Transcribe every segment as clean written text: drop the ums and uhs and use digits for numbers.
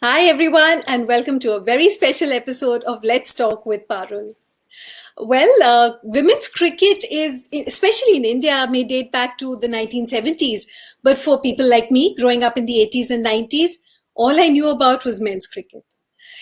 Hi, everyone, and welcome to a very special episode of Let's Talk with Parul. Women's cricket is, especially in India, may date back to the 1970s. But for people like me, growing up in the 80s and 90s, all I knew about was men's cricket.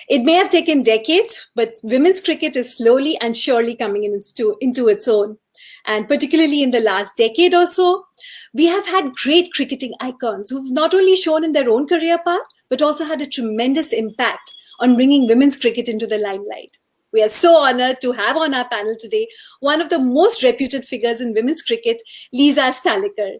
It may have taken decades, but women's cricket is slowly and surely coming into its own. And particularly in the last decade or so, we have had great cricketing icons who've not only shown in their own career path, but also had a tremendous impact on bringing women's cricket into the limelight. We are so honored to have on our panel today one of the most reputed figures in women's cricket, Lisa Sthalekar.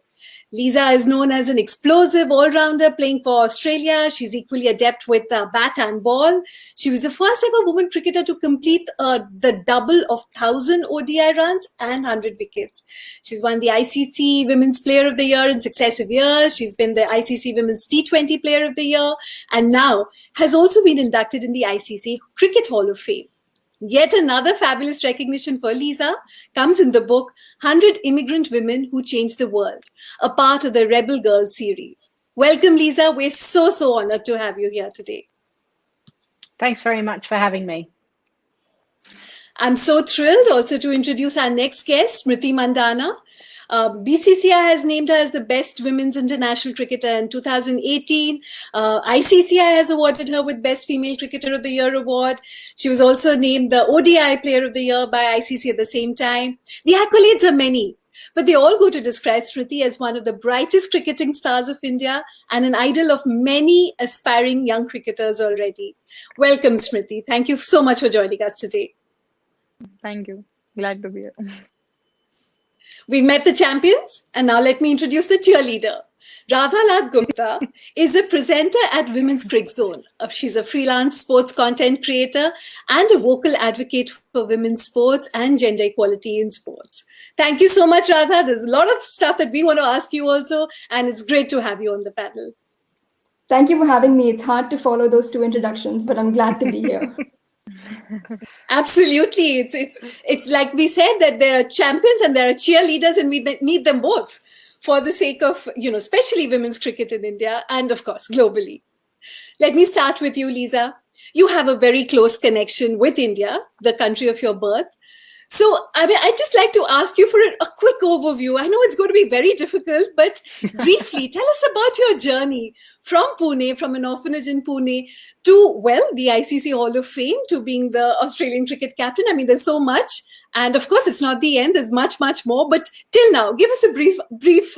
Lisa is known as an explosive all-rounder playing for Australia. She's equally adept with bat and ball. She was the first ever woman cricketer to complete the double of 1,000 ODI runs and 100 wickets. She's won the ICC Women's Player of the Year in successive years. She's been the ICC Women's T20 Player of the Year, and now has also been inducted in the ICC Cricket Hall of Fame. Yet another fabulous recognition for Lisa comes in the book 100 Immigrant Women Who Changed the World, a part of the Rebel Girls series. Welcome, Lisa. We're so honored to have you here today. Thanks very much for having me. I'm so thrilled also to introduce our next guest, Smriti Mandhana. BCCI has named her as the best women's international cricketer in 2018. ICCI has awarded her with Best Female Cricketer of the Year award. She was also named the ODI Player of the Year by ICC at the same time. The accolades are many, but they all go to describe Smriti as one of the brightest cricketing stars of India and an idol of many aspiring young cricketers already. Welcome, Smriti. Thank you so much for joining us today. Thank you. Glad to be here. We've met the champions, and now let me introduce the cheerleader. Radha Lath Gupta is a presenter at Women's Crick Zone. She's a freelance sports content creator and a vocal advocate for women's sports and gender equality in sports. Thank you so much, Radha. There's a lot of stuff that we want to ask you also, and it's great to have you on the panel. Thank you for having me. It's hard to follow those two introductions, but I'm glad to be here. Absolutely. It's like we said that there are champions and there are cheerleaders, and we need them both for the sake of, especially women's cricket in India and, of course, globally. Let me start with you, Lisa. You have a very close connection with India, the country of your birth. So, I'd just like to ask you for a quick overview. I know it's going to be very difficult, but briefly, tell us about your journey from Pune, from an orphanage in Pune to, the ICC Hall of Fame, to being the Australian cricket captain. I mean, there's so much. And of course, it's not the end. There's much, much more. But till now, give us a brief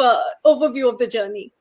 overview of the journey.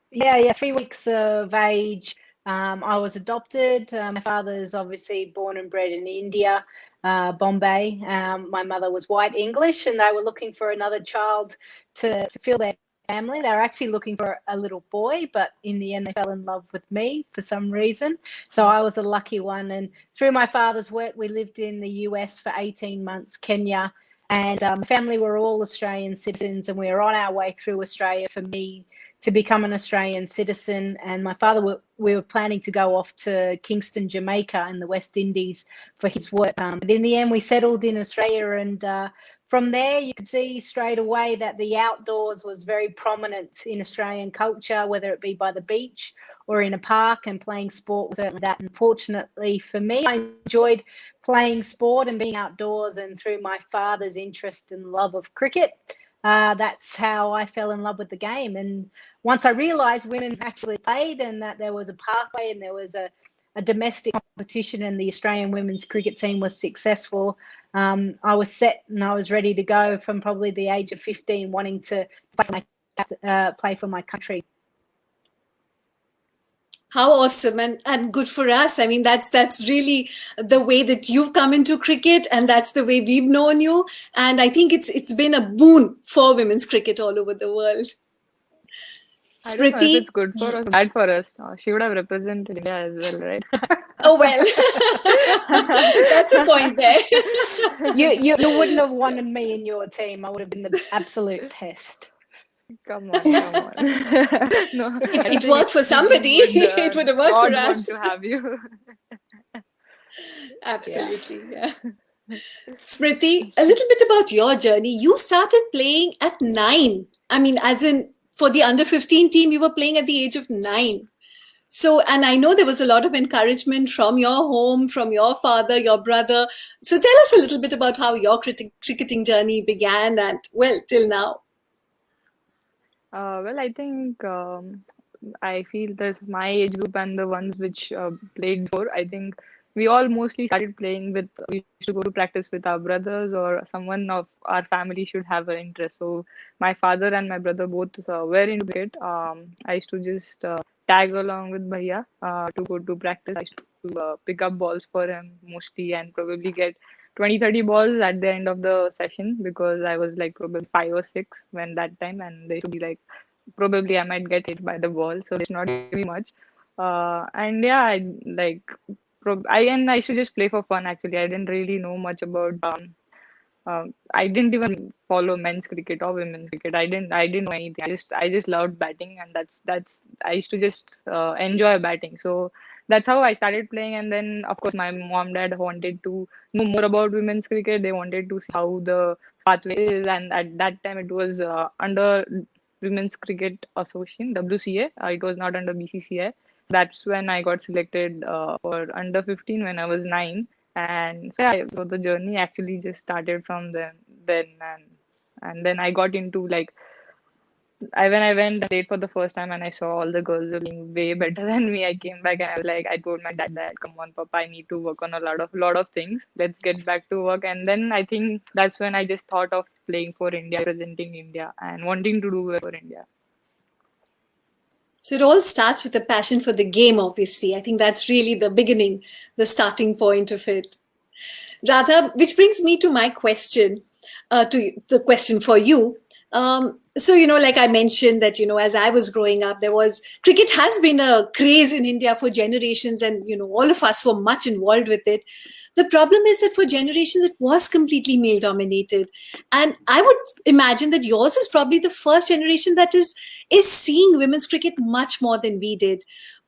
Yeah, 3 weeks of age. I was adopted. My father's obviously born and bred in India. Bombay. My mother was white English, and they were looking for another child to fill their family. They were actually looking for a little boy, but in the end they fell in love with me for some reason. So I was a lucky one. And through my father's work, we lived in the US for 18 months, Kenya, and my family were all Australian citizens, and we were on our way through Australia for me to become an Australian citizen. And my father, we were planning to go off to Kingston, Jamaica in the West Indies for his work. But in the end, we settled in Australia. And from there, you could see straight away that the outdoors was very prominent in Australian culture, whether it be by the beach or in a park, and playing sport was certainly that. And fortunately for me, I enjoyed playing sport and being outdoors. And through my father's interest and love of cricket, that's how I fell in love with the game. And once I realized women actually played and that there was a pathway and there was a domestic competition and the Australian women's cricket team was successful, I was set and I was ready to go from probably the age of 15, wanting to play for my country. How awesome and good for us. I mean, that's really the way that you've come into cricket, and that's the way we've known you. And I think it's been a boon for women's cricket all over the world. I don't know if it's good for us, bad for us. She would have represented India as well, right? Oh, well, that's a point there. You wouldn't have wanted me in your team. I would have been the absolute pest. Come on. No, it worked for somebody. It would have worked for us. To have you. Absolutely, yeah. Smriti, a little bit about your journey. You started playing at 9. I mean, as in for the under 15 team, you were playing at the age of 9. So, and I know there was a lot of encouragement from your home, from your father, your brother. So tell us a little bit about how your cricketing journey began and, well, till now. Well, I think I feel there's my age group and the ones which played before. I think we all mostly started playing with, we used to go to practice with our brothers or someone of our family should have an interest. So my father and my brother both were into cricket. I used to just tag along with Bhaiya to go to practice. I used to pick up balls for him mostly and probably get 20, 30 balls at the end of the session because I was like probably 5 or 6 when that time, and they should be like probably I might get hit by the ball, so it's not really much. And yeah, I like I used to just play for fun actually. I didn't really know much about I didn't even follow men's cricket or women's cricket. I didn't know anything. I just loved batting, and that's I used to just enjoy batting. So that's how I started playing. And then of course my mom dad wanted to know more about women's cricket. They wanted to see how the pathway is, and at that time it was under Women's Cricket Association (WCA). It was not under BCCI. That's when I got selected for under 15 when I was 9. And so yeah, so the journey actually just started from then and then I got into like when I went played for the first time and I saw all the girls were playing way better than me. I came back and I was like, I told my dad that, come on, Papa, I need to work on a lot of things. Let's get back to work. And then I think that's when I just thought of playing for India, representing India, and wanting to do well for India. So it all starts with a passion for the game, obviously. I think that's really the beginning, the starting point of it. Radha, which brings me to my question, to the question for you. So, like I mentioned that, as I was growing up, cricket has been a craze in India for generations, and, all of us were much involved with it. The problem is that for generations, it was completely male dominated. And I would imagine that yours is probably the first generation that is seeing women's cricket much more than we did.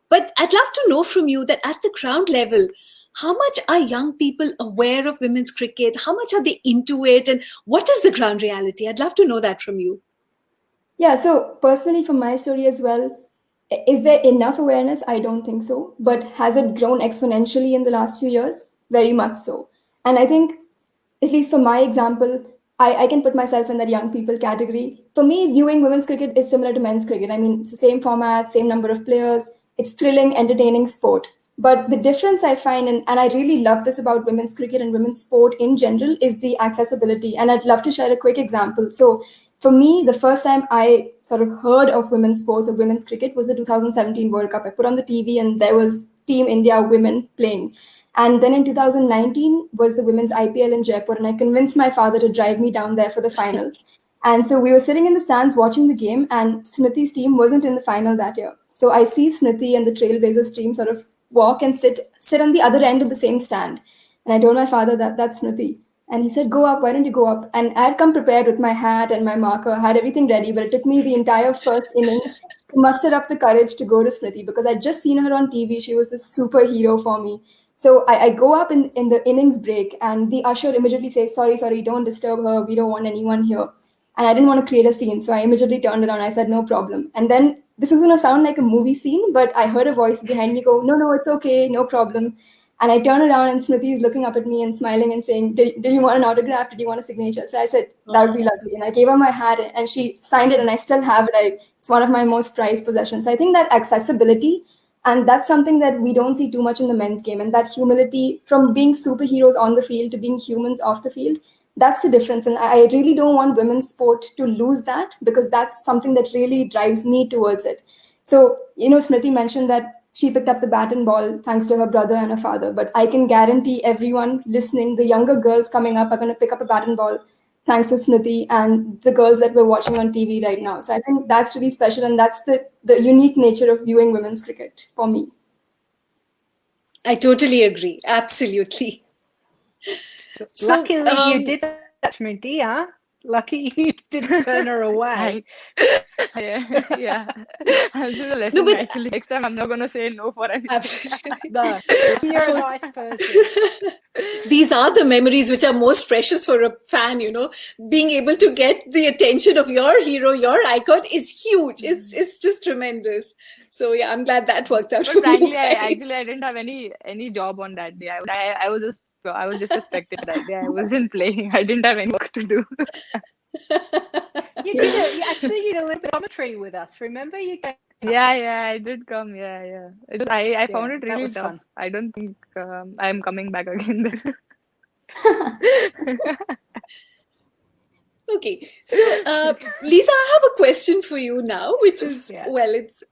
But I'd love to know from you that at the ground level, how much are young people aware of women's cricket? How much are they into it? And what is the ground reality? I'd love to know that from you. Yeah, so personally, for my story as well, is there enough awareness? I don't think so. But has it grown exponentially in the last few years? Very much so. And I think, at least for my example, I can put myself in that young people category. For me, viewing women's cricket is similar to men's cricket. I mean, it's the same format, same number of players. It's thrilling, entertaining sport. But the difference I find, and I really love this about women's cricket and women's sport in general, is the accessibility. And I'd love to share a quick example. So for me, the first time I sort of heard of women's sports or women's cricket was the 2017 World Cup. I put on the TV and there was Team India women playing. And then in 2019 was the women's IPL in Jaipur, and I convinced my father to drive me down there for the final. And so we were sitting in the stands watching the game, and Smriti's team wasn't in the final that year. So I see Smriti and the Trailblazers team sort of walk and sit on the other end of the same stand. And I told my father that that's Smriti. And he said, go up, why don't you go up? And I had come prepared with my hat and my marker, had everything ready, but it took me the entire first inning to muster up the courage to go to Smriti because I'd just seen her on TV. She was this superhero for me. So I go up in the innings break, and the usher immediately says, sorry, don't disturb her. We don't want anyone here. And I didn't want to create a scene. So I immediately turned around. I said, no problem. And then this is going to sound like a movie scene, but I heard a voice behind me go, no, it's okay. No problem. And I turn around and Smriti is looking up at me and smiling and saying, do you want an autograph? Did you want a signature? So I said, that would be lovely. And I gave her my hat and she signed it and I still have it. It's one of my most prized possessions. So I think that accessibility, and that's something that we don't see too much in the men's game. And that humility from being superheroes on the field to being humans off the field, that's the difference. And I really don't want women's sport to lose that because that's something that really drives me towards it. So, Smriti mentioned that she picked up the bat and ball thanks to her brother and her father. But I can guarantee everyone listening, the younger girls coming up are going to pick up a bat and ball thanks to Smriti and the girls that we're watching on TV right now. So I think that's really special. And that's the unique nature of viewing women's cricket for me. I totally agree. Absolutely. So, luckily, you did that, Smriti, huh? Lucky you didn't turn her away. Yeah. This is a No, lesson but actually. Next time I'm not gonna say no for anything. absolutely. No, you're a For nice person. these are the memories which are most precious for a fan, being able to get the attention of your hero, your icon is huge. It's just tremendous. So yeah, I'm glad that worked out But for you frankly, guys. I didn't have any job on that day. I was just a spectator that day. I wasn't playing. I didn't have any work to do. You did it. Actually, you did a little bit of commentary with us. Remember, you came up. Yeah, I did come. Yeah. I found Yeah, it that really was tough. fun. I don't think I'm coming back again there. Okay, so Lisa, I have a question for you now, which is, Yeah. well, it's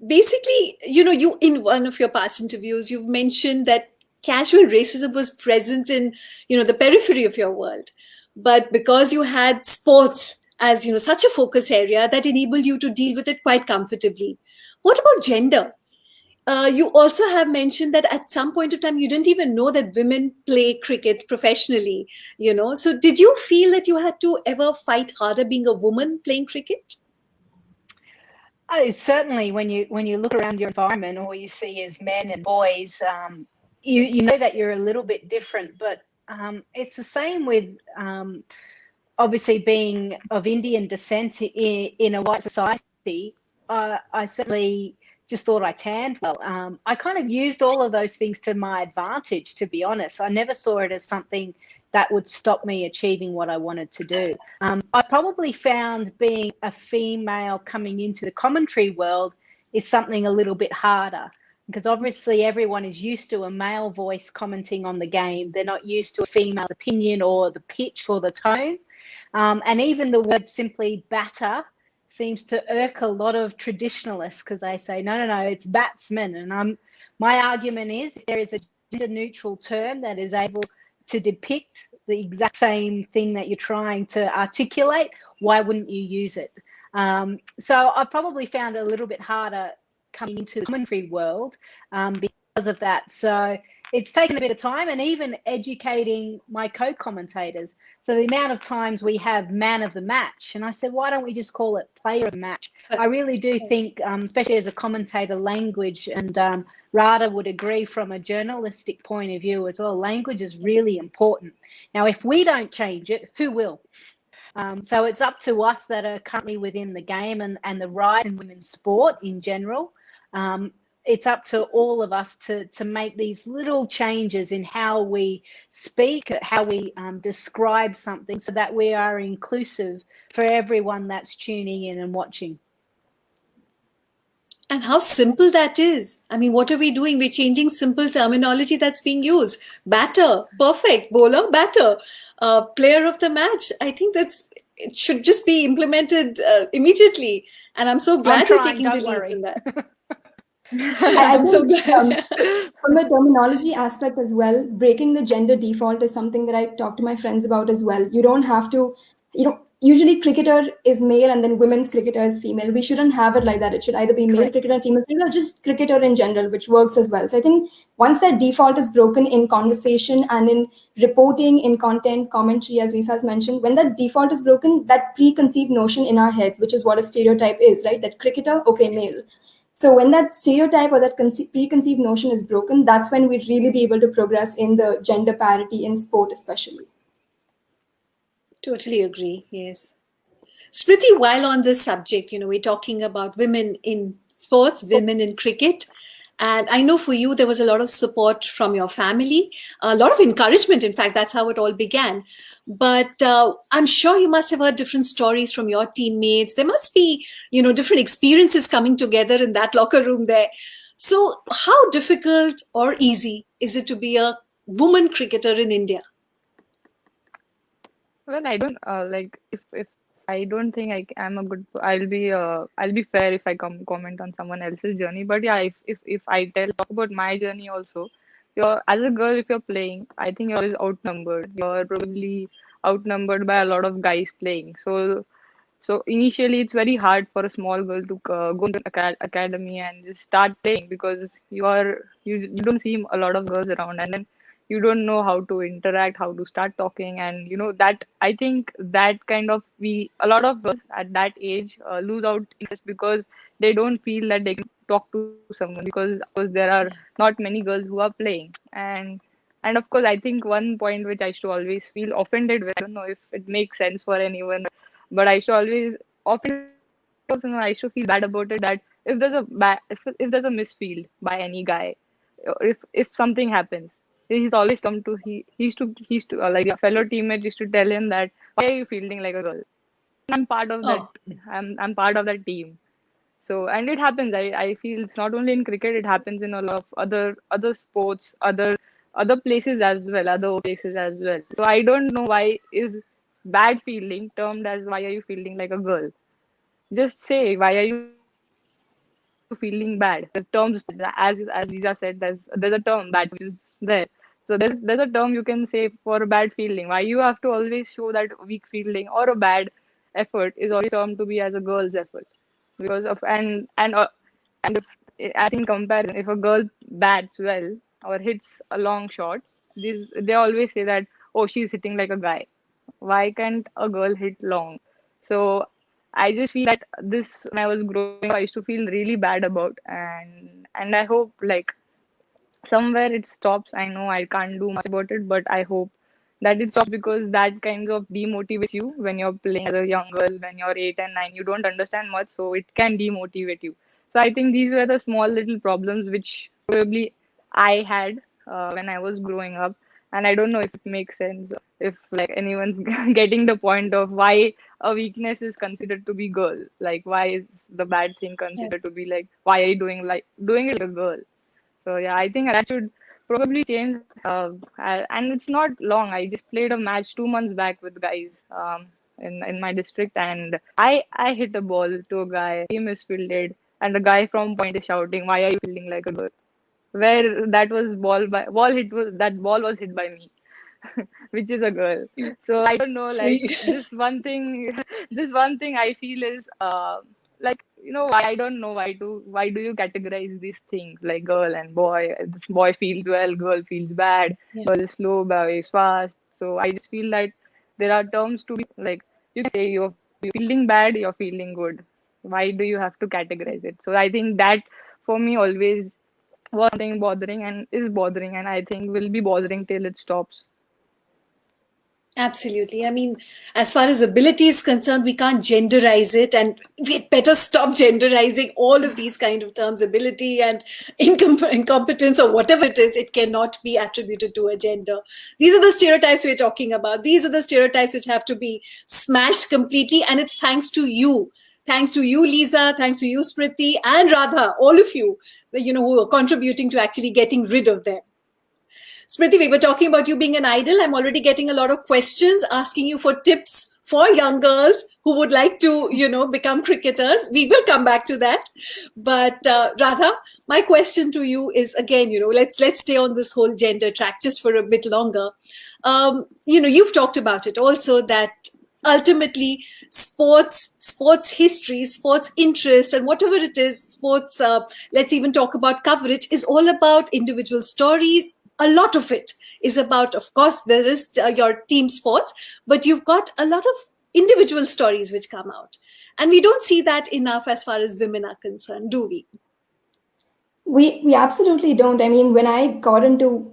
basically, you in one of your past interviews, you've mentioned that casual racism was present in, the periphery of your world. But because you had sports as, such a focus area, that enabled you to deal with it quite comfortably. What about gender? You also have mentioned that at some point of time you didn't even know that women play cricket professionally. So did you feel that you had to ever fight harder being a woman playing cricket? Oh, certainly, when you look around your environment, all you see is men and boys. You know that you're a little bit different, but it's the same with obviously being of Indian descent in a white society. I certainly just thought I tanned well. I kind of used all of those things to my advantage, to be honest. I never saw it as something that would stop me achieving what I wanted to do. I probably found being a female coming into the commentary world is something a little bit harder, because obviously everyone is used to a male voice commenting on the game. They're not used to a female's opinion or the pitch or the tone. And even the word simply batter seems to irk a lot of traditionalists, because they say, no, it's batsman. And my argument is, if there is a gender neutral term that is able to depict the exact same thing that you're trying to articulate, why wouldn't you use it? So I probably found it a little bit harder coming into the commentary world because of that. So it's taken a bit of time, and even educating my co-commentators. So the amount of times we have man of the match, and I said, why don't we just call it player of the match? I really do think, especially as a commentator, language, and Radha would agree from a journalistic point of view as well, language is really important. Now, if we don't change it, who will? So it's up to us that are currently within the game and the rise in women's sport in general. It's up to all of us to make these little changes in how we speak, how we describe something, so that we are inclusive for everyone that's tuning in and watching. And how simple that is. I mean, what are we doing? We're changing simple terminology that's being used. Batter, perfect. Bowler, batter. Player of the match. I think it should just be implemented immediately. And I'm so glad you're taking the lead in that. I I'm so think glad. from the terminology aspect as well, breaking the gender default is something that I talk to my friends about as well. You don't have to, usually cricketer is male and then women's cricketer is female. We shouldn't have it like that. It should either be male Correct. cricketer and female cricketer, or just cricketer in general, which works as well. So I think once that default is broken in conversation and in reporting, in content, commentary, as Lisa has mentioned, when that default is broken, that preconceived notion in our heads, which is what a stereotype is, right? That cricketer, okay, male. So when that stereotype or that preconceived notion is broken, that's when we'd really be able to progress in the gender parity in sport, especially. Totally agree. Yes. Smriti, while on this subject, we're talking about women in sports, women in cricket. And I know for you, there was a lot of support from your family, a lot of encouragement. In fact, that's how it all began. But I'm sure you must have heard different stories from your teammates. There must be, different experiences coming together in that locker room there. So how difficult or easy is it to be a woman cricketer in India? Well, I don't like if I don't think I'm a good. I'll be fair if I comment on someone else's journey. But yeah, if I talk about my journey also, you're as a girl, if you're playing, I think you're always outnumbered. You're probably outnumbered by a lot of guys playing. So initially, it's very hard for a small girl to go into an academy and just start playing, because you don't see a lot of girls around, and then you don't know how to interact, how to start talking, and that I think that kind of we a lot of girls at that age lose out interest because they don't feel that they can talk to someone, because of course there are not many girls who are playing. And of course, I think one point which I used to always feel offended with, I don't know if it makes sense for anyone, but I used to always offended also, I used to feel bad about it, that if there's if there's a misfield by any guy, if something happens, he's always come to he used to like a fellow teammate used to tell him that, why are you fielding like a girl? I'm part of that. Oh, I'm part of that team. So, and it happens. I feel it's not only in cricket, it happens in a lot of other sports, other places as well, other places as well. So I don't know why is bad fielding termed as, why are you fielding like a girl? Just say, why are you feeling bad? There's terms, as Lisa said, there's a term, bad feeling, which is there. So there's a term you can say for a bad feeling. Why you have to always show that weak feeling or a bad effort is always termed to be as a girl's effort, because of and if I think comparison, if a girl bats well or hits a long shot, they always say that, oh, she's hitting like a guy. Why can't a girl hit long? So I just feel that this, when I was growing up, I used to feel really bad about, and I hope like somewhere it stops. I know I can't do much about it, but I hope that it stops, because that kind of demotivates you when you're playing as a young girl, when you're 8 and 9. You don't understand much, so it can demotivate you. So I think these were the small little problems which probably I had when I was growing up. And I don't know if it makes sense, if like anyone's getting the point of why a weakness is considered to be girl. Like, why is the bad thing yeah. considered to be like, why are you doing it like a girl? So yeah, I think that should probably change. And it's not long. I just played a match 2 months back with guys in my district, and I hit a ball to a guy. He misfielded, and the guy from point is shouting, "Why are you fielding like a girl?" Where that was ball was hit by me, which is a girl. So I don't know, So, like this one thing, this one thing I feel is like, why, I don't know why do you categorize these things like girl and boy? Boy feels well, girl feels bad, yeah. girl is slow, boy is fast. So I just feel like there are terms to be like, you can say you're feeling bad, you're feeling good. Why do you have to categorize it? So I think that for me always was something bothering and is bothering, and I think will be bothering till it stops. Absolutely. I mean, as far as ability is concerned, we can't genderize it, and we'd better stop genderizing all of these kind of terms. Ability and incompetence, or whatever it is, it cannot be attributed to a gender. These are the stereotypes we're talking about. These are the stereotypes which have to be smashed completely, and it's thanks to you. Thanks to you, Lisa. Thanks to you, Smriti, and Radha, all of you, who are contributing to actually getting rid of them. Smriti, we were talking about you being an idol. I'm already getting a lot of questions asking you for tips for young girls who would like to, become cricketers. We will come back to that. But Radha, my question to you is again, let's stay on this whole gender track just for a bit longer. You've talked about it also, that ultimately sports history, sports interest, and whatever it is, sports, let's even talk about coverage, is all about individual stories. A lot of it is about, of course, there is your team sports, but you've got a lot of individual stories which come out, and we don't see that enough as far as women are concerned, do we? We absolutely don't. I mean, when I got into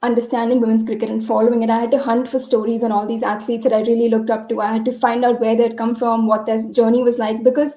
understanding women's cricket and following it, I had to hunt for stories on all these athletes that I really looked up to. I had to find out where they'd come from, what their journey was like, because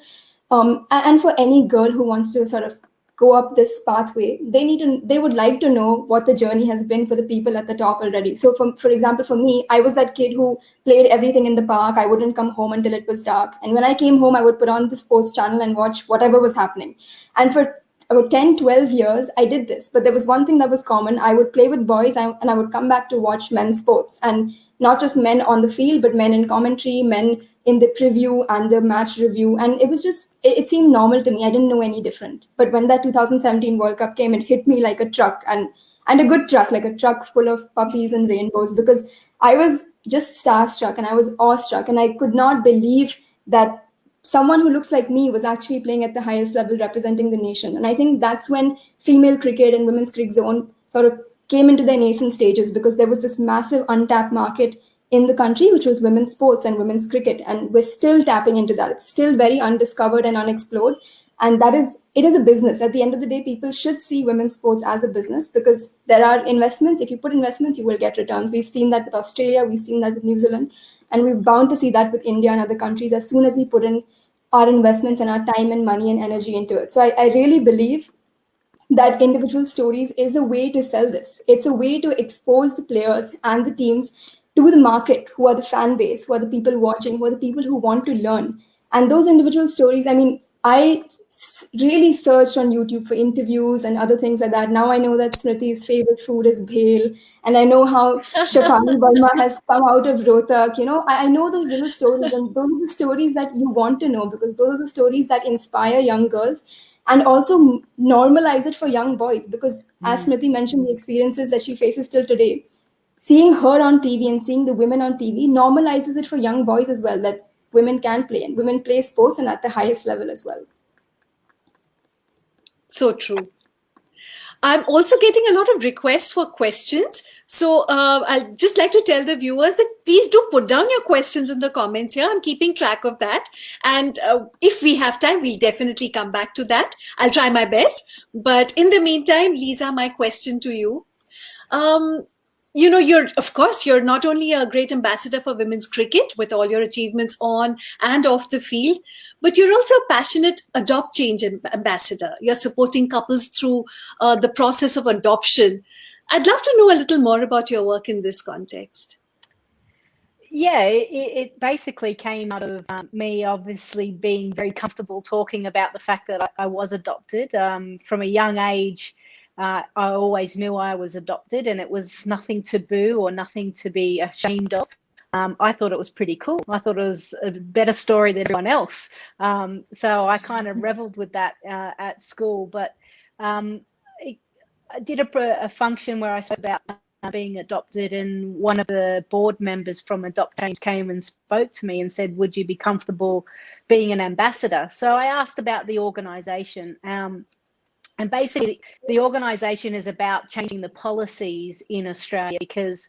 and for any girl who wants to sort of go up this pathway, they would like to know what the journey has been for the people at the top already. So for example, for me, I was that kid who played everything in the park. I wouldn't come home until it was dark, and when I came home, I would put on the sports channel and watch whatever was happening. And for about 10, 12 years, I did this. But there was one thing that was common. I would play with boys and I would come back to watch men's sports. And not just men on the field, but men in commentary, men in the preview and the match review. And it seemed normal to me. I didn't know any different. But when that 2017 World Cup came, it hit me like a truck, and a good truck, like a truck full of puppies and rainbows, because I was just starstruck and I was awestruck. And I could not believe that someone who looks like me was actually playing at the highest level representing the nation. And I think that's when female cricket and women's cricket zone sort of came into their nascent stages because there was this massive untapped market in the country, which was women's sports and women's cricket. And we're still tapping into that. It's still very undiscovered and unexplored. And it is a business. At the end of the day, people should see women's sports as a business because there are investments. If you put investments, you will get returns. We've seen that with Australia. We've seen that with New Zealand. And we're bound to see that with India and other countries as soon as we put in our investments and our time and money and energy into it. So I really believe that individual stories is a way to sell this. It's a way to expose the players and the teams to the market, who are the fan base, who are the people watching, who are the people who want to learn. And those individual stories, I mean, really searched on YouTube for interviews and other things like that. Now I know that Smriti's favorite food is bhel, and I know how Shafani Verma has come out of Rohtak. You know, I know those little stories, and those are the stories that you want to know because those are the stories that inspire young girls and also normalize it for young boys. Because as Smriti mentioned, the experiences that she faces till today, seeing her on TV and seeing the women on TV normalizes it for young boys as well, that women can play and women play sports and at the highest level as well. So true. I'm also getting a lot of requests for questions. So I'll just like to tell the viewers that please do put down your questions in the comments here. I'm keeping track of that. And if we have time, we'll definitely come back to that. I'll try my best. But in the meantime, Lisa, my question to you. You know, you're not only a great ambassador for women's cricket with all your achievements on and off the field, but you're also a passionate adopt change ambassador. You're supporting couples through the process of adoption. I'd love to know a little more about your work in this context. Yeah, it basically came out of me obviously being very comfortable talking about the fact that I was adopted from a young age. I always knew I was adopted and it was nothing taboo or nothing to be ashamed of. I thought it was pretty cool. I thought it was a better story than everyone else. So I kind of reveled with that at school. But I did a function where I spoke about being adopted, and one of the board members from Adopt Change came and spoke to me and said, would you be comfortable being an ambassador? So I asked about the organisation. And basically, the organisation is about changing the policies in Australia because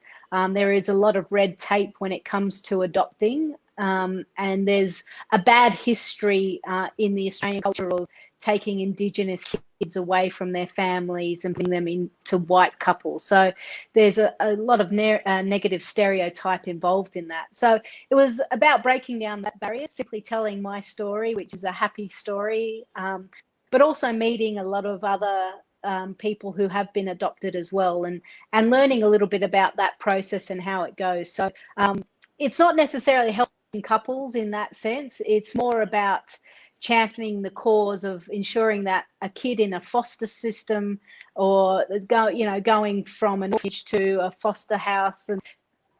there is a lot of red tape when it comes to adopting. And there's a bad history in the Australian culture of taking Indigenous kids away from their families and putting them into white couples. So there's a lot of negative stereotype involved in that. So it was about breaking down that barrier, simply telling my story, which is a happy story, but also meeting a lot of other people who have been adopted as well, and learning a little bit about that process and how it goes. So it's not necessarily helping couples in that sense. It's more about championing the cause of ensuring that a kid in a foster system or going from an orphanage to a foster house, and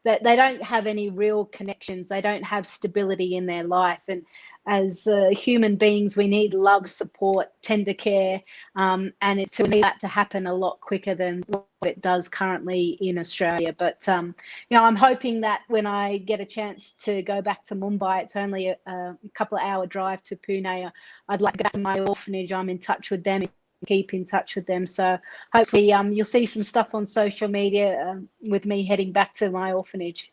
that they don't have any real connections. They don't have stability in their life. And as human beings, we need love, support, tender care, and we need that to happen a lot quicker than what it does currently in Australia. But I'm hoping that when I get a chance to go back to Mumbai, it's only a couple of hour drive to Pune. I'd like to go back to my orphanage. I'm in touch with them, keep in touch with them. So hopefully you'll see some stuff on social media with me heading back to my orphanage.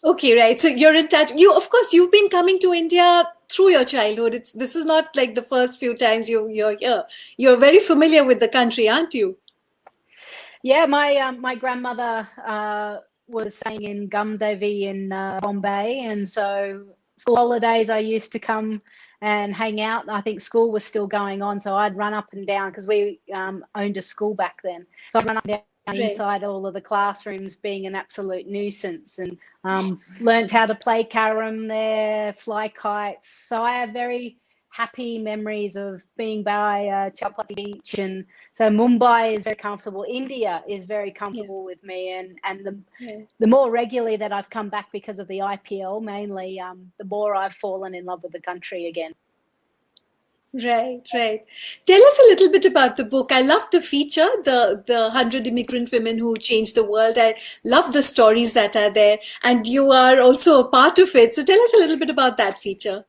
Okay, right. So you're in touch. Of course, you've been coming to India through your childhood. This is not like the first few times you're here. You're very familiar with the country, aren't you? Yeah, my grandmother was staying in Gumdevi in Bombay, and so school holidays I used to come and hang out. I think school was still going on, so I'd run up and down because we owned a school back then. So I'd run up and down inside all of the classrooms, being an absolute nuisance, and learned how to play carom there, fly kites. So I have very happy memories of being by Chapati Beach, and so Mumbai is very comfortable. India is very comfortable with me, and the more regularly that I've come back because of the IPL, mainly, the more I've fallen in love with the country again. Right. Tell us a little bit about the book. I love the feature, the 100 immigrant women who changed the world. I love the stories that are there, and you are also a part of it. So tell us a little bit about that feature.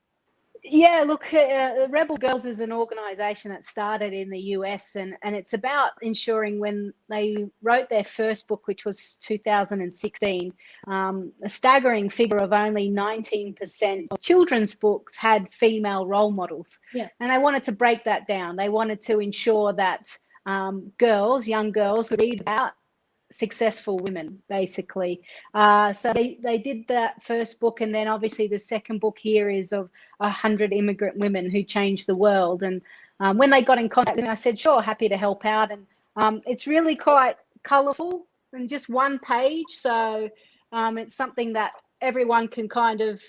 Yeah, look, Rebel Girls is an organisation that started in the US, and it's about ensuring when they wrote their first book, which was 2016, a staggering figure of only 19% of children's books had female role models. Yeah. And they wanted to break that down. They wanted to ensure that young girls could read about successful women, basically. So they did that first book, and then obviously the second book here is of 100 immigrant women who changed the world. And when they got in contact with me, I said, sure, happy to help out. And it's really quite colourful and just one page. So it's something that everyone can kind of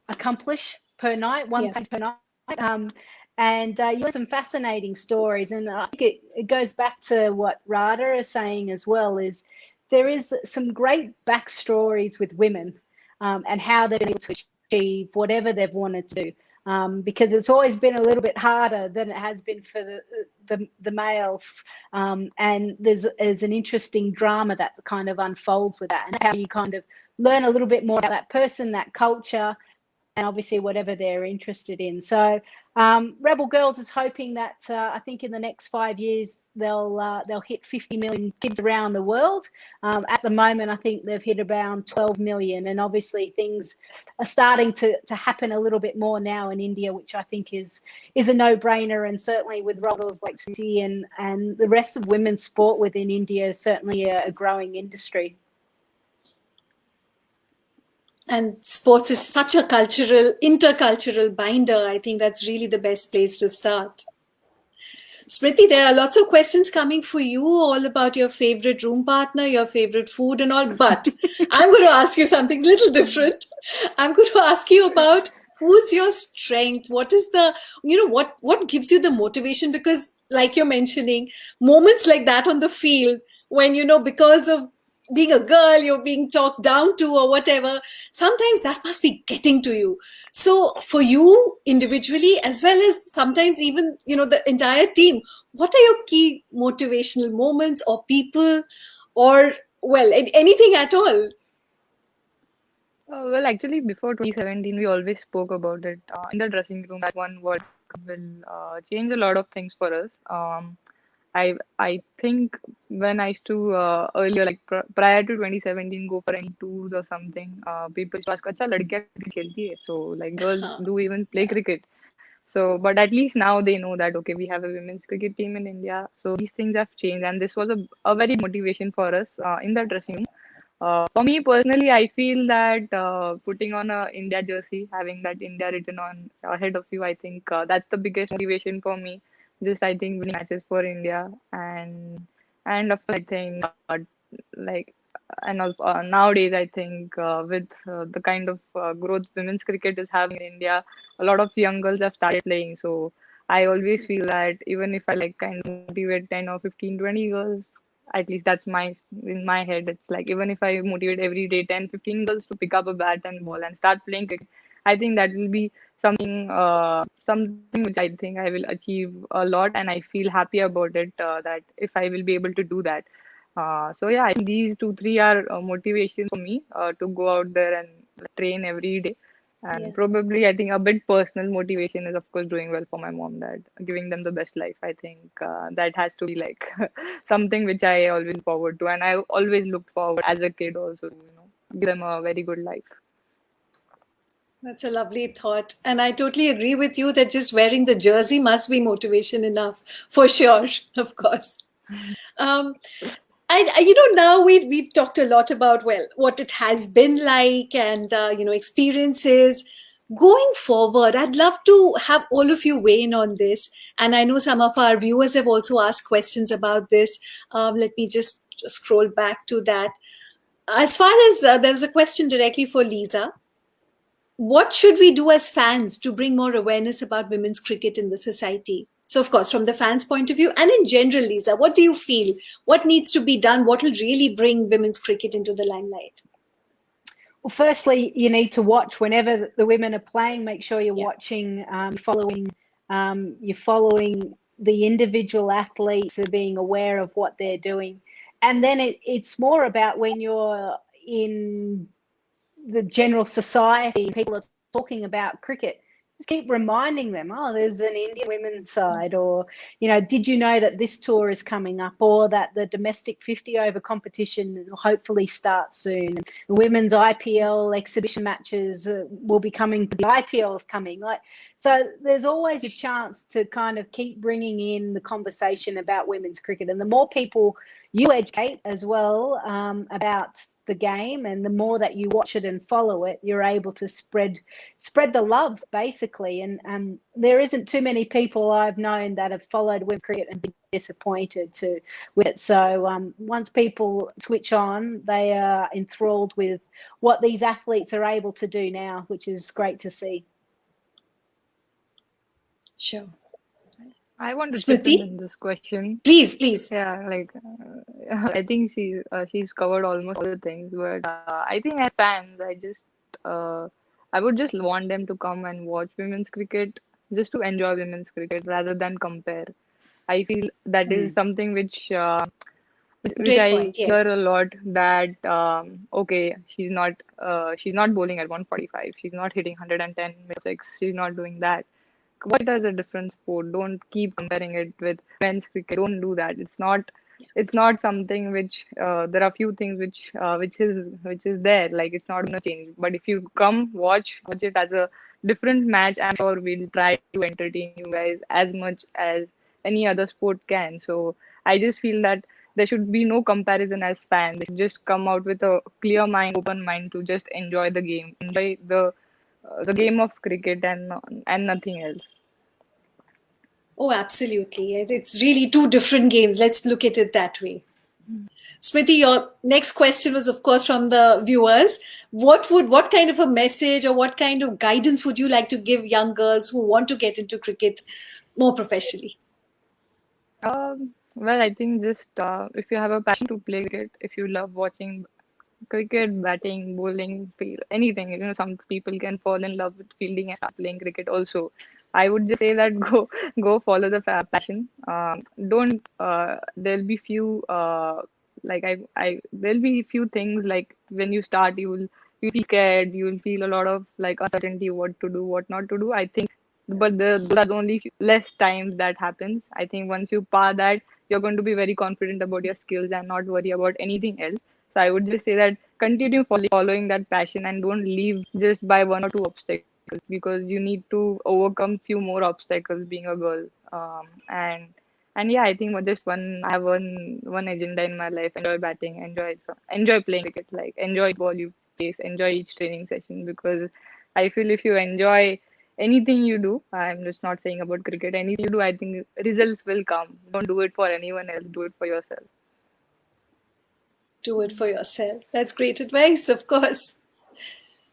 accomplish per night, one page per night. And you learn some fascinating stories. And I think it goes back to what Radha is saying as well, is there is some great backstories with women and how they're able to achieve whatever they've wanted to do. Because it's always been a little bit harder than it has been for the males. And there's an interesting drama that kind of unfolds with that, and how you kind of learn a little bit more about that person, that culture, and obviously whatever they're interested in. So Rebel Girls is hoping that I think in the next 5 years they'll hit 50 million kids around the world. At the moment, I think they've hit around 12 million, and obviously things are starting to happen a little bit more now in India, which I think is a no-brainer. And certainly with role models like Smriti and the rest of women's sport within India is certainly a growing industry. And sports is such a intercultural binder. I think that's really the best place to start. Smriti, there are lots of questions coming for you, all about your favorite room partner, your favorite food and all. But I'm going to ask you something a little different. I'm going to ask you about who's your strength? What is the, what gives you the motivation? Because like you're mentioning, moments like that on the field when, because of being a girl, you're being talked down to or whatever, sometimes that must be getting to you. So for you individually, as well as sometimes even, the entire team, what are your key motivational moments or people or, well, anything at all? Well, actually, before 2017, we always spoke about it in the dressing room that one World Cup will change a lot of things for us. I think when I used to earlier, like prior to 2017, go for any tours or something, people used to ask, "Acha, ladkiyan cricket khelti hai?" So like girls do even play cricket. So, but at least now they know that okay, we have a women's cricket team in India. So these things have changed, and this was a very motivation for us in the dressing room. For me personally, I feel that putting on a India jersey, having that India written on ahead of you, I think that's the biggest motivation for me. Just I think winning matches for India, and of course I think like and also, nowadays I think with the kind of growth women's cricket is having in India, a lot of young girls have started playing. So I always feel that even if I like kind of motivate 10 or 15, 20 girls, at least that's my in my head, it's like even if I motivate every day 10, 15 girls to pick up a bat and ball and start playing cricket, I think that will be something which I think I will achieve a lot, and I feel happy about it, that if I will be able to do that. So yeah, I think these two three are motivation for me to go out there and train every day. And probably, I think a bit personal motivation is, of course, doing well for my mom, dad, giving them the best life. I think that has to be like something which I always look forward to, and I always looked forward as a kid also to, give them a very good life. That's a lovely thought. And I totally agree with you that just wearing the jersey must be motivation enough, for sure, of course. Now we've talked a lot about, well, what it has been like and, experiences. Going forward, I'd love to have all of you weigh in on this. And I know some of our viewers have also asked questions about this. Let me just scroll back to that. As far as there's a question directly for Lisa. What should we do as fans to bring more awareness about women's cricket in the society? So, of course, from the fans' point of view and in general, Lisa, what do you feel? What needs to be done? What will really bring women's cricket into the limelight? Well, firstly, you need to watch whenever the women are playing. Make sure you're watching, following the individual athletes, and being aware of what they're doing. And then it's more about when you're in the general society, people are talking about cricket. just keep reminding them, oh, there's an Indian women's side, or, you know, did you know that this tour is coming up, or that the domestic 50 over competition will hopefully start soon. The women's IPL exhibition matches will be coming, the IPL's coming. Like, so there's always a chance to kind of keep bringing in the conversation about women's cricket. And the more people you educate as well about the game, and the more that you watch it and follow it, you're able to spread the love, basically. And there isn't too many people I've known that have followed women's cricket and been disappointed with it. So once people switch on, they are enthralled with what these athletes are able to do now, which is great to see. Sure. I want to chip Smriti? in this question. Please. Yeah, like I think she's covered almost all the things, but I think as fans, I would just want them to come and watch women's cricket, just to enjoy women's cricket rather than compare. I feel that is something which Great I point, yes. hear a lot, that okay, she's not bowling at 145, she's not hitting 110 six, she's not doing that. Watch it as a different sport. Don't keep comparing it with men's cricket. Don't do that. It's not something which there are few things which is there. Like, it's not gonna change. But if you come watch it as a different match, I'm sure we'll try to entertain you guys as much as any other sport can. So I just feel that there should be no comparison as fans. They should just come out with a clear mind, open mind, to just enjoy the game, enjoy the game of cricket, and nothing else. Oh, absolutely. It's really two different games. Let's look at it that way. Smriti, your next question was, of course, from the viewers. What kind of a message or what kind of guidance would you like to give young girls who want to get into cricket more professionally? Well, I think just if you have a passion to play cricket, if you love watching cricket, batting, bowling, anything, some people can fall in love with fielding and start playing cricket also. I would just say that go follow the passion. Don't there'll be few like I there'll be few things, like when you start, you feel scared, you will feel a lot of like uncertainty, what to do, what not to do. I think, but those are the only less times that happens. I think once you pass that, you're going to be very confident about your skills and not worry about anything else. So I would just say that continue following that passion, and don't leave just by one or two obstacles, because you need to overcome few more obstacles being a girl. And yeah, I think I have one agenda in my life: enjoy batting, enjoy playing cricket, like enjoy the ball you face, enjoy each training session. Because I feel if you enjoy anything you do, I'm just not saying about cricket, anything you do, I think results will come. Don't do it for anyone else, do it for yourself. Do it for yourself. That's great advice, of course.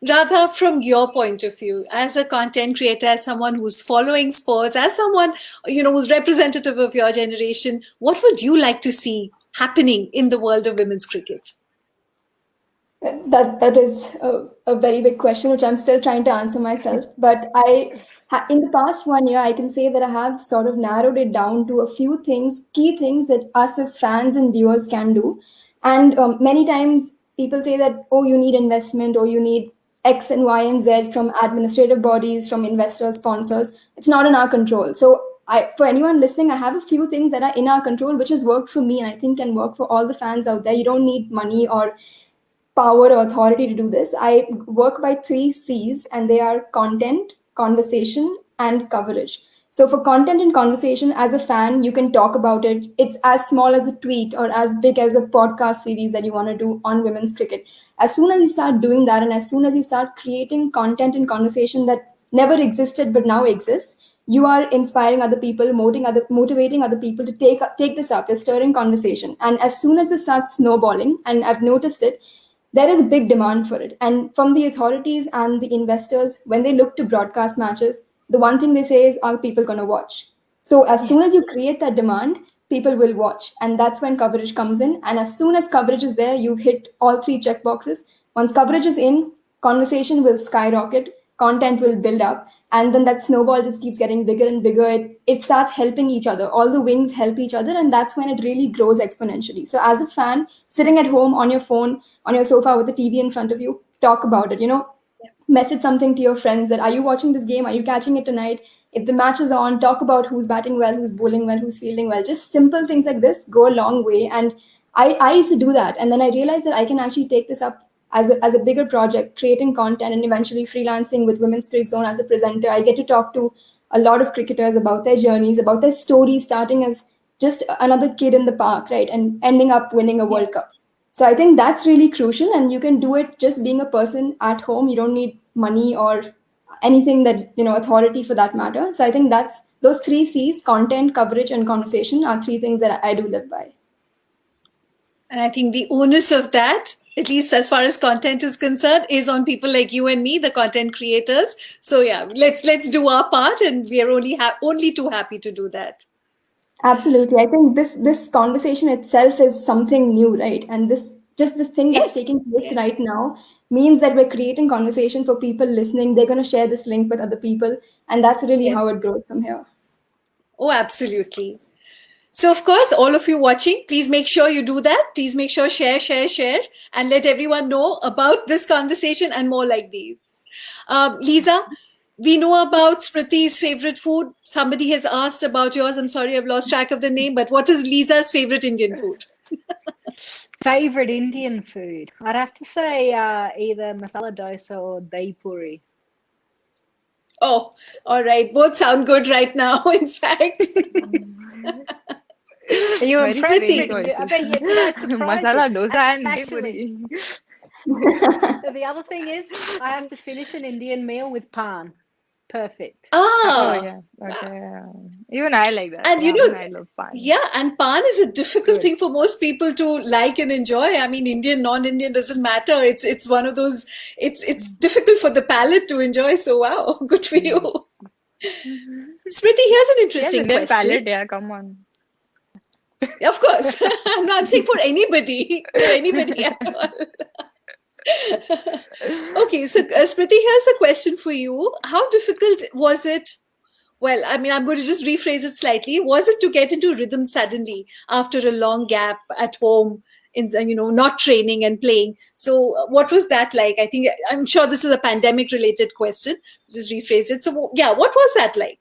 Radha, from your point of view, as a content creator, as someone who's following sports, as someone who's representative of your generation, what would you like to see happening in the world of women's cricket? That is a very big question, which I'm still trying to answer myself. But in the past 1 year, I can say that I have sort of narrowed it down to a few things, key things that us as fans and viewers can do. And many times people say that, oh, you need investment, or you need X and Y and Z from administrative bodies, from investors, sponsors. It's not in our control. So for anyone listening, I have a few things that are in our control, which has worked for me and I think can work for all the fans out there. You don't need money or power or authority to do this. I work by 3 C's, and they are content, conversation, and coverage. So for content and conversation, as a fan, you can talk about it. It's as small as a tweet or as big as a podcast series that you want to do on women's cricket. As soon as you start doing that, and as soon as you start creating content and conversation that never existed but now exists, you are inspiring other people, motivating other people to take this up. You're stirring conversation. And as soon as this starts snowballing, and I've noticed it, there is a big demand for it. And from the authorities and the investors, when they look to broadcast matches, the one thing they say is, are people going to watch? So as soon as you create that demand, people will watch. And that's when coverage comes in. And as soon as coverage is there, you hit all 3 check boxes. Once coverage is in, conversation will skyrocket, content will build up. And then that snowball just keeps getting bigger and bigger. It starts helping each other. All the wings help each other. And that's when it really grows exponentially. So as a fan, sitting at home on your phone, on your sofa with the TV in front of you, talk about it. message something to your friends that, are you watching this game? Are you catching it tonight? If the match is on, talk about who's batting well, who's bowling well, who's fielding well. Just simple things like this go a long way. And I used to do that. And then I realized that I can actually take this up as a bigger project, creating content and eventually freelancing with Women's Cricket Zone as a presenter. I get to talk to a lot of cricketers about their journeys, about their stories, starting as just another kid in the park, right? And ending up winning a World Cup. So I think that's really crucial, and you can do it just being a person at home. You don't need money or anything that, authority for that matter. So I think that's those 3 C's: content, coverage, and conversation are 3 things that I do live by. And I think the onus of that, at least as far as content is concerned, is on people like you and me, the content creators. So yeah, let's do our part, and we are only too happy to do that. Absolutely. I think this conversation itself is something new, right? And this thing that's taking place right now means that we're creating conversation for people listening. They're going to share this link with other people, and that's really how it grows from here. Oh, absolutely. So, of course, all of you watching, please make sure you do that. Please make sure share, and let everyone know about this conversation and more like these. Lisa, we know about Smriti's favorite food. Somebody has asked about yours. I'm sorry, I've lost track of the name, but what is Lisa's favorite Indian food? Favorite Indian food? I'd have to say either masala dosa or dahi puri. Oh, all right. Both sound good right now, in fact. Are you Very impressed? strange I bet you, did I surprise Masala you? dosa and Actually, puri. the other thing is I have to finish an Indian meal with pan. Perfect. Oh yeah, okay. Even I like that. And Even I love pan. Yeah, and pan is a difficult thing for most people to like and enjoy. I mean, Indian, non-Indian doesn't matter. It's one of those. It's difficult for the palate to enjoy. So wow, good for you. Smriti, here's an interesting Indian question. palate, yeah, come on. Of course, I'm not saying for anybody at all. Okay, so Smriti, here's a question for you. How difficult was it? Well, I mean, I'm going to just rephrase it slightly. Was it to get into rhythm suddenly after a long gap at home, not training and playing? So, what was that like? I'm sure this is a pandemic-related question. Just rephrase it. So, yeah, what was that like?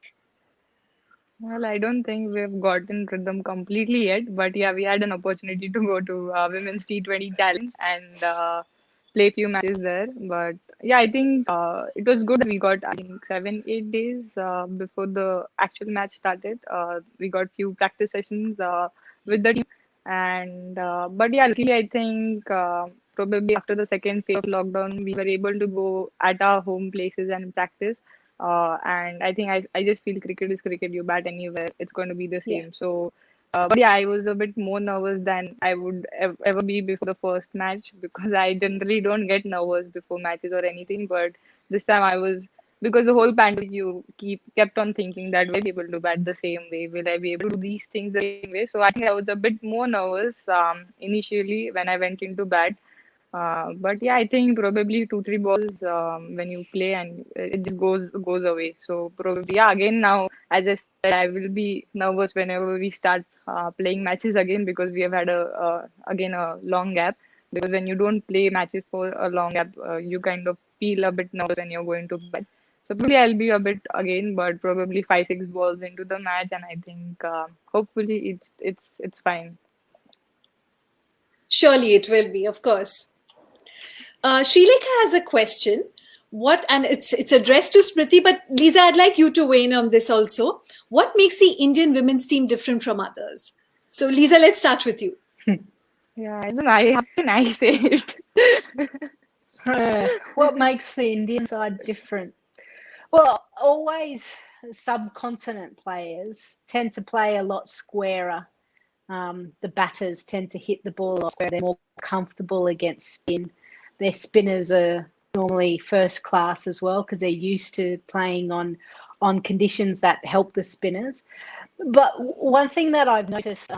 Well, I don't think we've gotten rhythm completely yet, but yeah, we had an opportunity to go to Women's T20 Challenge and play a few matches there. But yeah, I think it was good. We got, I think, 7, 8 days before the actual match started. We got few practice sessions with the team, and but yeah, luckily I think probably after the second phase of lockdown, we were able to go at our home places and practice. And I think I just feel cricket is cricket. You bat anywhere, it's going to be the same. So, but yeah, I was a bit more nervous than I would ever be before the first match because I generally don't get nervous before matches or anything. But this time I was, because the whole pandemic, you kept on thinking that will I be able to bat the same way? Will I be able to do these things the same way? So I think I was a bit more nervous initially when I went into bat. But yeah, I think probably 2, 3 balls when you play and it just goes away. So probably yeah, again now as I said, I will be nervous whenever we start playing matches again because we have had again a long gap. Because when you don't play matches for a long gap, you kind of feel a bit nervous when you're going to bed. So probably I'll be a bit again, but probably 5, 6 balls into the match, and I think hopefully it's fine. Surely it will be, of course. Sthalekar has a question. And it's addressed to Smriti, but Lisa, I'd like you to weigh in on this also. What makes the Indian women's team different from others? So, Lisa, let's start with you. Yeah, I don't know. How can I say it? What makes the Indian side different? Well, always subcontinent players tend to play a lot squarer. The batters tend to hit the ball a lot squarer. They're more comfortable against spin. Their spinners are normally first class as well because they're used to playing on conditions that help the spinners. But one thing that I've noticed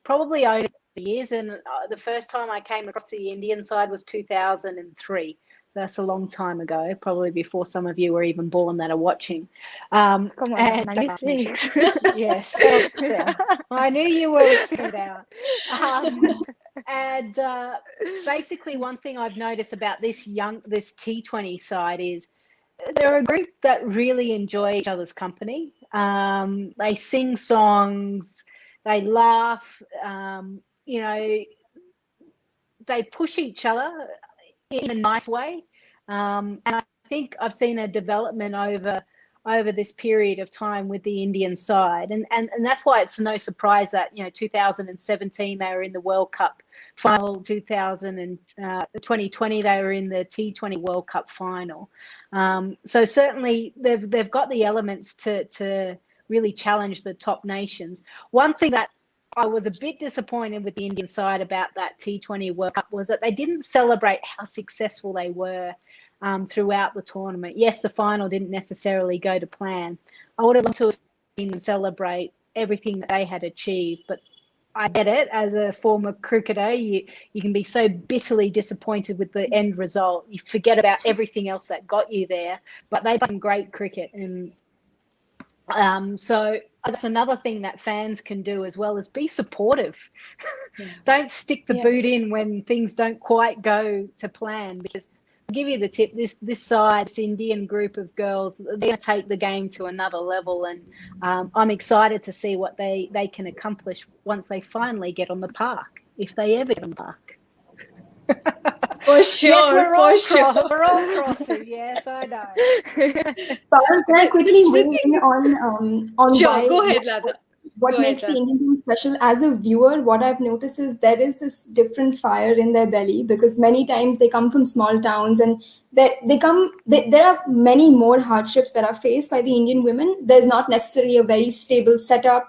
probably over the years, and the first time I came across the Indian side was 2003. That's a long time ago, probably before some of you were even born that are watching. Come on, 96. Yes, so, yeah. I knew you were figured out. And basically, one thing I've noticed about this T20 side is they're a group that really enjoy each other's company. They sing songs, they laugh, you know, they push each other in a nice way. And I think I've seen a development over this period of time with the Indian side. And that's why it's no surprise that, 2017 they were in the World Cup final, 2020 they were in the T20 World Cup final. So certainly they've got the elements to really challenge the top nations. One thing that I was a bit disappointed with the Indian side about that T20 World Cup was that they didn't celebrate how successful they were throughout the tournament. Yes, the final didn't necessarily go to plan. I would have loved to have seen them celebrate everything that they had achieved, but I get it. As a former cricketer, you can be so bitterly disappointed with the end result. You forget about everything else that got you there, but they played great cricket. And so that's another thing that fans can do as well, is be supportive. Yeah. Don't stick the boot in when things don't quite go to plan, because I'll give you the tip, this side, this Indian group of girls, they're going to take the game to another level, and I'm excited to see what they can accomplish once they finally get on the park, if they ever get on the park. For sure, yes, for sure. We're all crossing. Yes, I know. Parul, can I quickly weigh in on Sure, why, go ahead, Radha. what Go makes ahead, the Indian team special? As a viewer, what I've noticed is there is this different fire in their belly, because many times they come from small towns, and there are many more hardships that are faced by the Indian women. There's not necessarily a very stable setup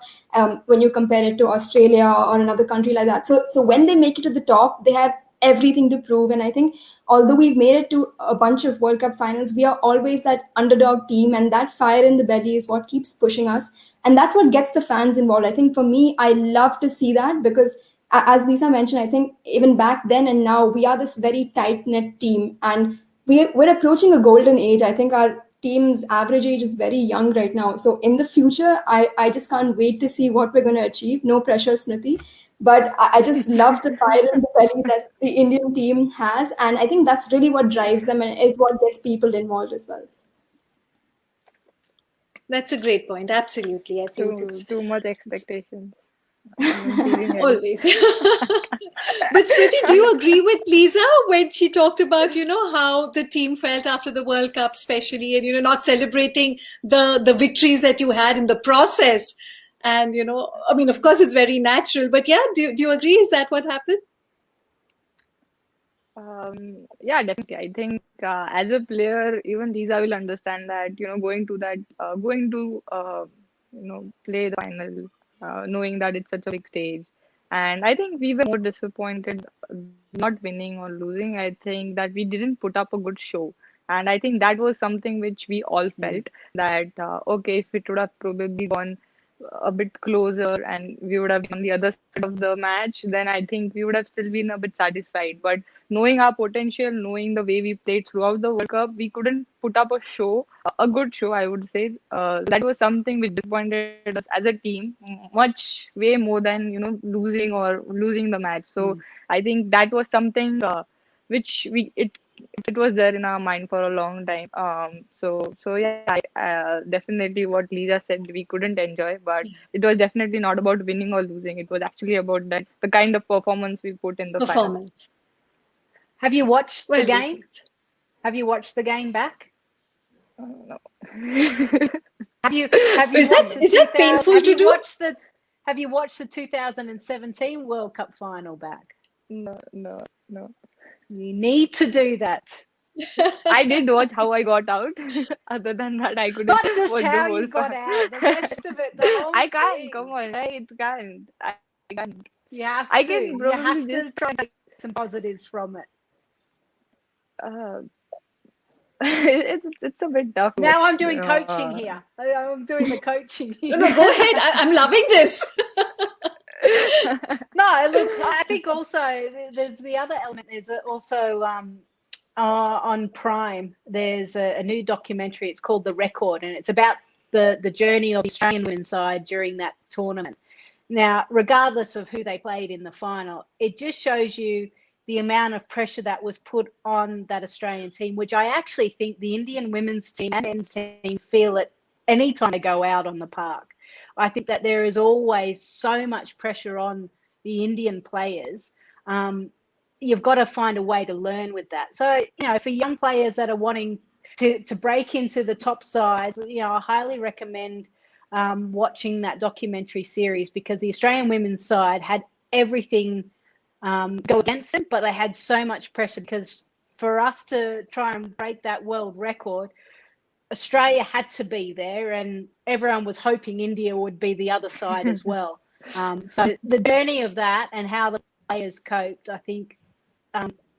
when you compare it to Australia or another country like that. So when they make it to the top, they have everything to prove. And I think although we've made it to a bunch of World Cup finals, we are always that underdog team, and that fire in the belly is what keeps pushing us. And that's what gets the fans involved. I think for me, I love to see that, because as Lisa mentioned, I think even back then and now, we are this very tight-knit team, and we're approaching a golden age. I think our team's average age is very young right now. So in the future, I just can't wait to see what we're going to achieve. No pressure, Smriti. But I just love the fire in the belly that the Indian team has. And I think that's really what drives them and is what gets people involved as well. That's a great point. Absolutely. I think it's Too much expectations. I'm feeling it. always. But Smriti, do you agree with Lisa when she talked about, how the team felt after the World Cup, especially, and, not celebrating the victories that you had in the process? And, I mean, of course, it's very natural. But yeah, do you agree? Is that what happened? Yeah, definitely. I think as a player, even Lisa will understand that, going to play the final, knowing that it's such a big stage. And I think we were more disappointed not winning or losing. I think that we didn't put up a good show. And I think that was something which we all felt that, okay, if it would have probably gone a bit closer and we would have been on the other side of the match, then I think we would have still been a bit satisfied. But knowing our potential, knowing the way we played throughout the World Cup, we couldn't put up a good show, I would say. That was something which disappointed us as a team, way more than, losing the match. So I think that was something which it was there in our mind for a long time. So yeah, definitely what Lisa said, we couldn't enjoy, but it was definitely not about winning or losing. It was actually about the kind of performance we put in the final. Performance. Have you watched the Well, game? Have you watched the game back? No. Have you Is that painful to do? Have you watched the 2017 World Cup final back? No. You need to do that. I did watch how I got out. Other than that, I couldn't Not just watch the how whole you got final. out, the rest of it, the whole I can't. thing. Come on, I can't. I can't. You have I to. can You probably have to just. try and take some positives from it. Uh, it's a bit tough. Now I'm doing coaching here. I'm doing the coaching here. No, go ahead. I'm loving this. No, look, I think also there's the other element. There's also on Prime, there's a new documentary. It's called The Record, and it's about the journey of the Australian women's side during that tournament. Now, regardless of who they played in the final, it just shows you the amount of pressure that was put on that Australian team, which I actually think the Indian women's team and men's team feel it any time they go out on the park. I think that there is always so much pressure on the Indian players. You've got to find a way to learn with that. So, for young players that are wanting to break into the top sides, I highly recommend watching that documentary series, because the Australian women's side had everything go against them, but they had so much pressure, because for us to try and break that world record, Australia had to be there, and everyone was hoping India would be the other side as well. So the journey of that and how the players coped, I think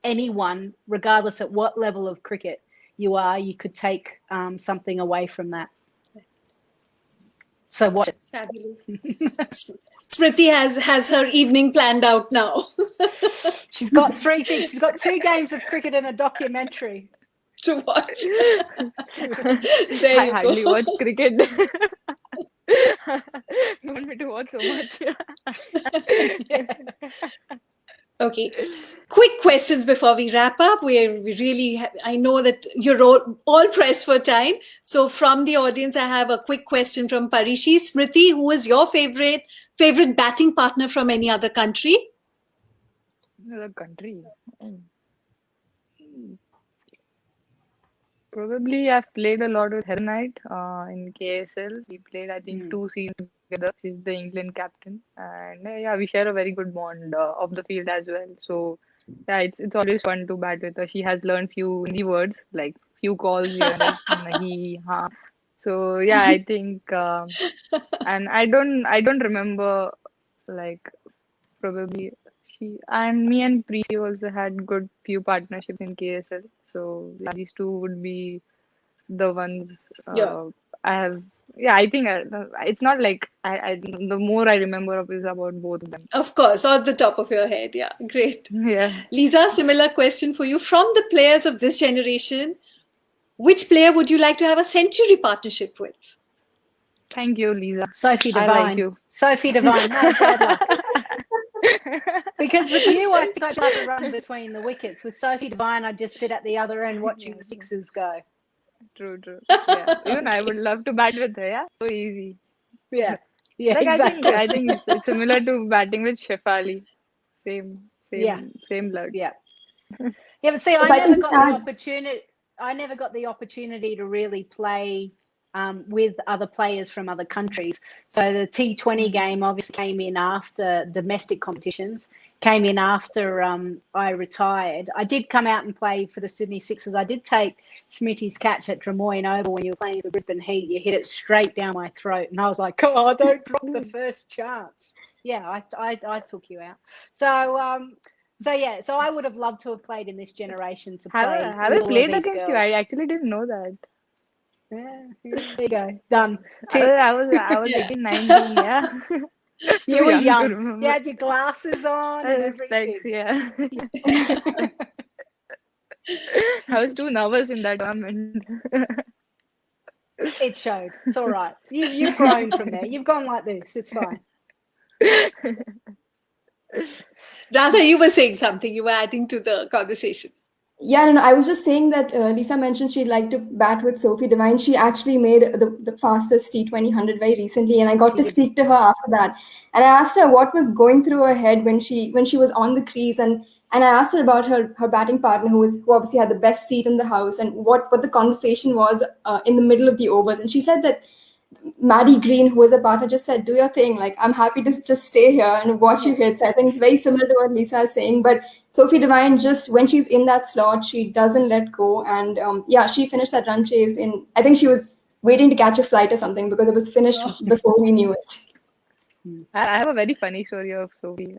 anyone, regardless at what level of cricket you are, you could take something away from that. So watch it. Fabulous. Smriti has her evening planned out now. She's got 3 things. She's got 2 games of cricket and a documentary to watch. I hardly watch cricket. You want me to watch so much? Yeah. Okay. Quick questions before we wrap up. I know that you're all pressed for time. So from the audience, I have a quick question from Parishi. Smriti, who is your favorite batting partner from any other country? Another country. Probably I've played a lot with Heather Knight in KSL. We played, I think, 2 seasons together. She's the England captain, and we share a very good bond off the field as well. So it's always fun to bat with her. She has learned few Hindi words, like few calls here, like nahi, ha. So I think, and I don't remember, like, probably me and Preeti also had good few partnerships in KSL. So these 2 would be the ones I have. I think it's not like the more I remember of is about both of them. Of course, off the top of your head. Yeah, great. Yeah. Lisa, similar question for you. From the players of this generation, which player would you like to have a century partnership with? Thank you, Lisa. Sophie Devine. I like you. Sophie Devine. No, bad luck. Because with you, I think I'd like to run between the wickets. With Sophie Devine, I'd just sit at the other end watching the sixes go. True. Yeah. Even I would love to bat with her. Yeah, so easy. Yeah, like, exactly. I think it's similar to batting with Shefali. Same blood. Yeah. Yeah, but see, I never got the opportunity to really play with other players from other countries. So the T20 game obviously came in after domestic competitions, came in after I retired. I did come out and play for the Sydney Sixers. I did take Smriti's catch at Drummoyne Oval when you were playing for Brisbane Heat. You hit it straight down my throat, and I was like, "Oh, don't drop the first chance." Yeah, I took you out. So I would have loved to have played in this generation to play. Have I played against you? I actually didn't know that. Yeah, there you go. Done. I was 18, 19, yeah. You were young. You had your glasses on and everything. Specs, yeah. I was too nervous in that tournament. It showed. It's all right. You've grown from there. You've gone like this. It's fine. Radha, you were saying something. You were adding to the conversation. Yeah, no, I was just saying that Lisa mentioned she'd like to bat with Sophie Devine. She actually made the fastest T20 100 very recently, and I got to speak to her after that. And I asked her what was going through her head when she was on the crease, and I asked her about her batting partner, who obviously had the best seat in the house, and what the conversation was in the middle of the overs. And she said that Maddie Green, who was a partner, just said, "Do your thing. Like, I'm happy to just stay here and watch you hit." So I think very similar to what Lisa is saying. But Sophie Devine, just when she's in that slot, she doesn't let go. And she finished that run chase I think she was waiting to catch a flight or something, because it was finished before we knew it. I have a very funny story of Sophie.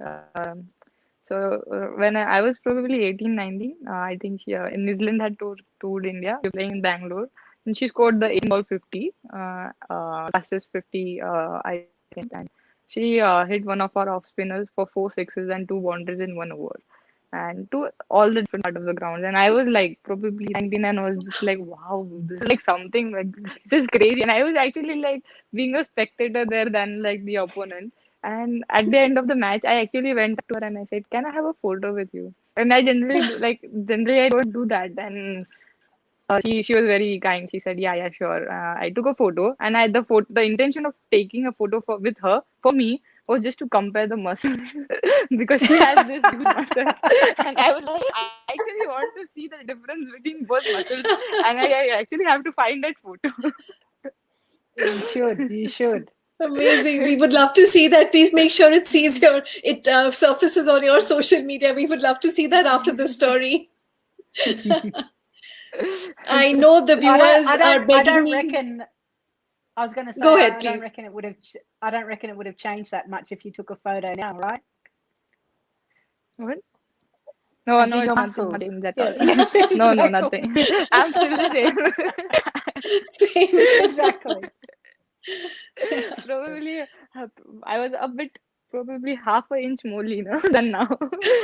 So when I was probably 18, 19, I think she in New Zealand had toured India. We were playing in Bangalore. And she scored the 18 ball 50, fastest 50, I think. And she hit one of our off spinners for 4 sixes and 2 boundaries in 1 over, and to all the different part of the grounds. And I was like probably 19, and I was just like, wow, this is like something, like, this is crazy. And I was actually like being a spectator there than like the opponent. And at the end of the match, I actually went up to her and I said, "Can I have a photo with you?" And I generally generally I don't do that. And she was very kind. She said, "Yeah, sure." I took a photo, and the intention of taking a photo with her for me was just to compare the muscles because she has this huge muscles, and I was like, I actually want to see the difference between both muscles, and I actually have to find that photo. You should. You should. Amazing. We would love to see that. Please make sure it surfaces on your social media. We would love to see that after the story. I know the viewers are begging I don't me. reckon. I was going to say. Go ahead, I please. don't reckon it would have. I don't reckon it would have changed that much if you took a photo now, right? What? No, As no, in your it's muscles. nothing at Yeah. all. No, no, Exactly. nothing. I'm still the same. Same. Exactly. Probably, I was a bit, probably half an inch more leaner than now.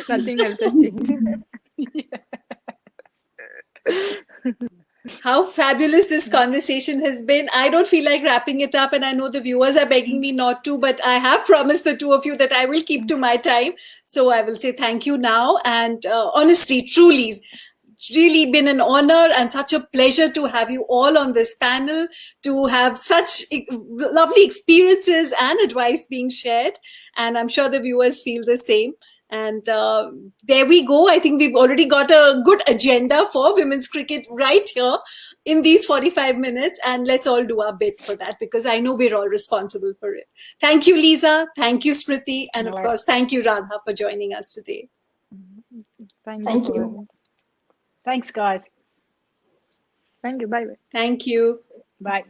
Nothing else has changed. How fabulous this conversation has been. I don't feel like wrapping it up, and I know the viewers are begging me not to, but I have promised the two of you that I will keep to my time. So I will say thank you now. And honestly, truly, it's really been an honor and such a pleasure to have you all on this panel, to have such lovely experiences and advice being shared. And I'm sure the viewers feel the same. And there we go. I think we've already got a good agenda for women's cricket right here in these 45 minutes. And let's all do our bit for that, because I know we're all responsible for it. Thank you, Lisa. Thank you, Smriti. And of course, thank you, Radha, for joining us today. Thank you. Thanks, guys. Thank you. Bye. Thank you. Bye.